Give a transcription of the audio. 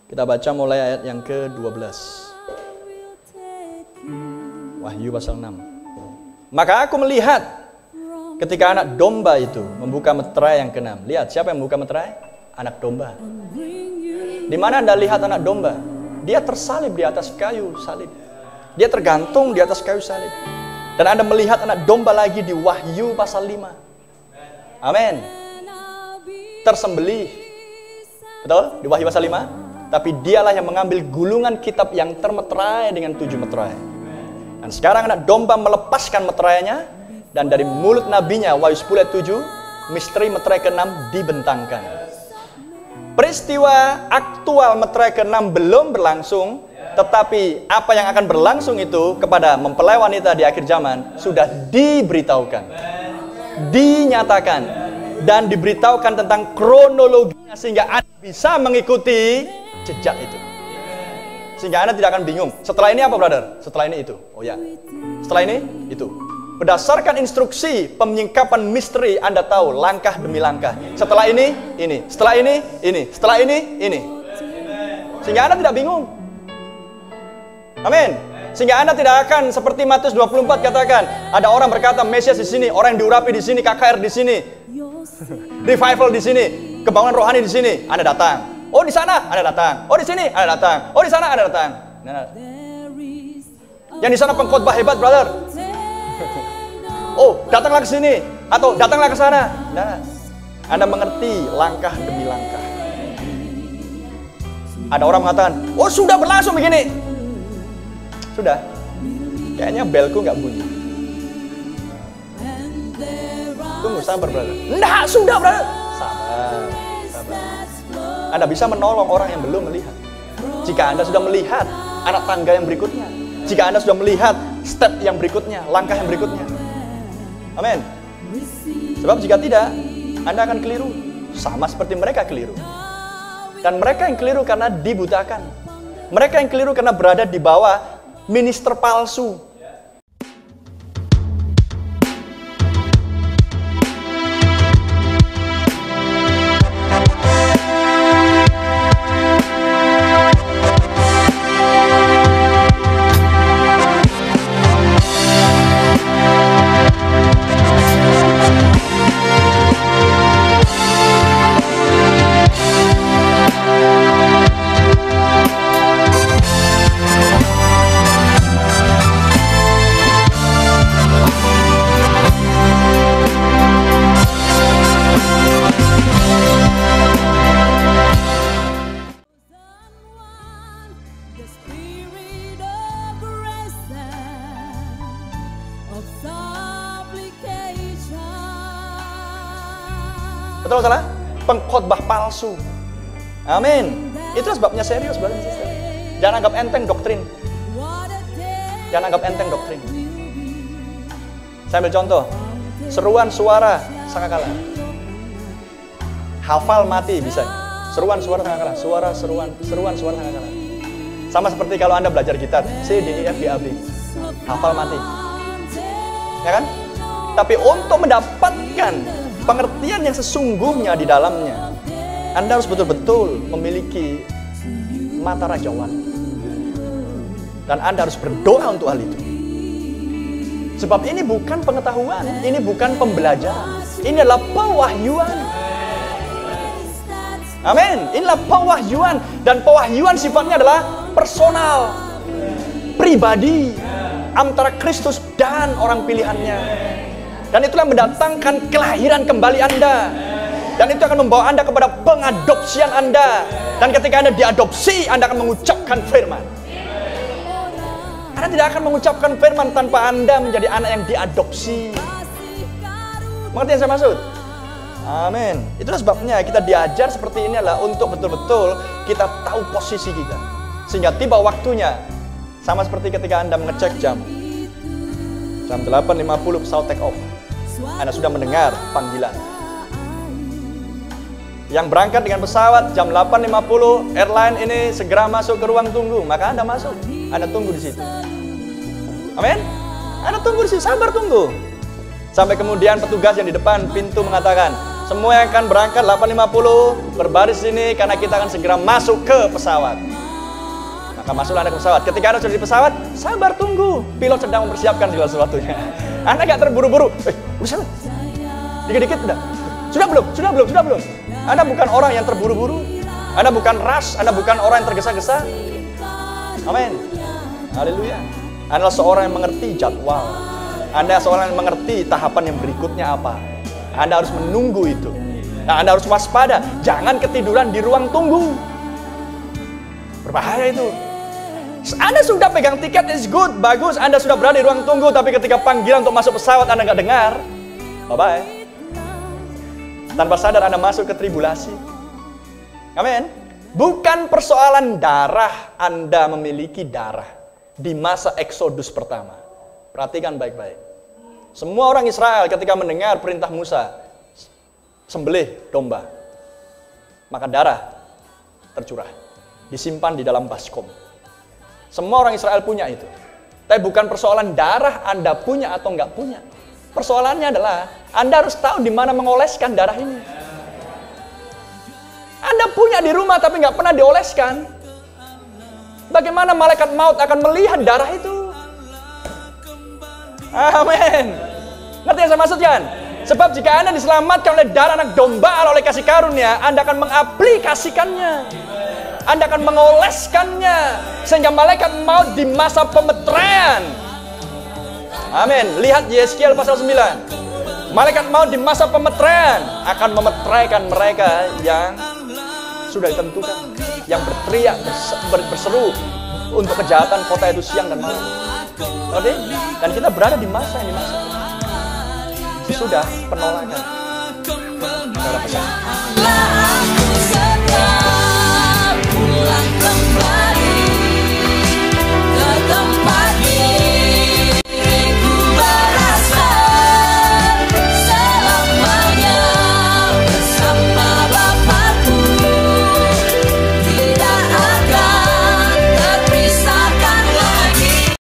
Kita baca mulai ayat yang ke-12. Wahyu pasal 6. Maka aku melihat ketika anak domba itu membuka meterai yang ke-6. Lihat, siapa yang membuka meterai? Anak domba. Di mana Anda lihat anak domba? Dia tersalib di atas kayu salib. Dia tergantung di atas kayu salib. Dan Anda melihat anak domba lagi di Wahyu pasal 5. Amin. Tersembelih. Betul? Di Wahyu pasal 5. Tapi dialah yang mengambil gulungan kitab yang termeterai dengan 7 meterai. Dan sekarang anak domba melepaskan meterainya. Dan dari mulut nabinya, Wahyu 10 ayat 7, misteri meterai ke-6 dibentangkan. Peristiwa aktual meterai ke-6 belum berlangsung. Tetapi apa yang akan berlangsung itu kepada mempelai wanita di akhir zaman sudah diberitahukan. Dinyatakan. Dan diberitahukan tentang kronologinya sehingga Anda bisa mengikuti jejak itu. Sehingga Anda tidak akan bingung. Setelah ini apa, brother? Setelah ini itu. Oh ya. Setelah ini itu. Berdasarkan instruksi penyingkapan misteri, Anda tahu langkah demi langkah. Setelah ini, ini. Setelah ini, ini. Setelah ini, ini. Sehingga Anda tidak bingung. Amin. Sehingga Anda tidak akan seperti Matius 24 katakan, ada orang berkata Mesias di sini, orang yang diurapi di sini, KKR di sini, revival di sini, kebangunan rohani di sini. Anda datang. Oh di sana Anda datang. Oh di sini Anda datang. Oh di sana Anda datang. Nah. Yang di sana pengkhotbah hebat, brother. Oh datanglah ke sini atau datanglah ke sana. Nah. Anda mengerti langkah demi langkah. Ada orang mengatakan, oh sudah berlangsung begini. Sudah, kayaknya belku nggak bunyi. Tunggu, sabar, brother. Nah, sudah, brother. Sabar. Anda bisa menolong orang yang belum melihat. Jika Anda sudah melihat anak tangga yang berikutnya, jika Anda sudah melihat step yang berikutnya, langkah yang berikutnya. Amin. Sebab jika tidak, Anda akan keliru. Sama seperti mereka keliru. Dan mereka yang keliru karena dibutakan. Mereka yang keliru karena berada di bawah minister palsu. Betul salah? Pengkhotbah palsu. Amin. Itu sebabnya serius, brother and sister. Jangan anggap enteng doktrin. Jangan anggap enteng doktrin. Saya ambil contoh. Seruan suara sangkakala. Hafal mati bisa. Seruan suara sangkakala. Seruan suara sangkakala. Sama seperti kalau Anda belajar gitar, C, D, E, F, G, A, B. Hafal mati. Ya kan? Tapi untuk mendapatkan pengertian yang sesungguhnya di dalamnya, Anda harus betul-betul memiliki mata rajawan. Dan Anda harus berdoa untuk hal itu. Sebab ini bukan pengetahuan, ini bukan pembelajaran. Ini adalah pewahyuan. Amin. Inilah pewahyuan. Dan pewahyuan sifatnya adalah personal, pribadi, antara Kristus dan orang pilihannya. Dan itulah mendatangkan kelahiran kembali Anda. Dan itu akan membawa Anda kepada pengadopsian Anda. Dan ketika Anda diadopsi, Anda akan mengucapkan firman. Anda tidak akan mengucapkan firman tanpa Anda menjadi anak yang diadopsi. Mengerti yang saya maksud? Amin. Itulah sebabnya kita diajar seperti ini adalah untuk betul-betul kita tahu posisi kita. Sehingga tiba waktunya, sama seperti ketika Anda mengecek jam 8.50 pesawat take off. Anda sudah mendengar panggilan. Yang berangkat dengan pesawat jam 8.50, airline ini segera masuk ke ruang tunggu, maka Anda masuk. Anda tunggu di situ. Amin. Anda tunggu di situ, sabar tunggu. Sampai kemudian petugas yang di depan pintu mengatakan, Semua yang akan berangkat 8.50 berbaris sini karena kita akan segera masuk ke pesawat. Maka masuklah Anda ke pesawat. Ketika Anda sudah di pesawat, sabar tunggu. Pilot sedang mempersiapkan segala sesuatunya. Anda gak terburu-buru. Udah sampai. Dikit-dikit udah. Sudah belum? Sudah belum? Sudah belum? Anda bukan orang yang terburu-buru. Anda bukan rush. Anda bukan orang yang tergesa-gesa. Amin. Haleluya. Anda adalah seorang yang mengerti jadwal. Anda seorang yang mengerti tahapan yang berikutnya apa. Anda harus menunggu itu. Nah, Anda harus waspada. Jangan ketiduran di ruang tunggu. Berbahaya itu. Anda sudah pegang tiket, is good, bagus. Anda sudah berada di ruang tunggu, tapi ketika panggilan untuk masuk pesawat Anda nggak dengar. Bye-bye. Tanpa sadar Anda masuk ke tribulasi. Amin. Bukan persoalan darah. Anda memiliki darah di masa Eksodus pertama. Perhatikan baik-baik. Semua orang Israel ketika mendengar perintah Musa, sembelih domba, maka darah tercurah, disimpan di dalam baskom. Semua orang Israel punya itu. Tapi bukan persoalan darah Anda punya atau nggak punya. Persoalannya adalah Anda harus tahu di mana mengoleskan darah ini. Anda punya di rumah tapi nggak pernah dioleskan. Bagaimana malaikat maut akan melihat darah itu? Amin. Ngerti yang saya maksudkan? Sebab jika Anda diselamatkan oleh darah anak domba Allah oleh kasih karunia, Anda akan mengaplikasikannya. Anda akan mengoleskannya. Sehingga malaikat maut di masa pemeteraian. Amin. Lihat Yeskiel pasal 9. Malaikat maut di masa pemeteraian akan memeteraikan mereka yang sudah ditentukan. Yang berteriak, berseru untuk kejahatan kota itu siang dan malam. Oke? Dan kita berada di masa ini, masa sesudah penolakan. Saudara pesan.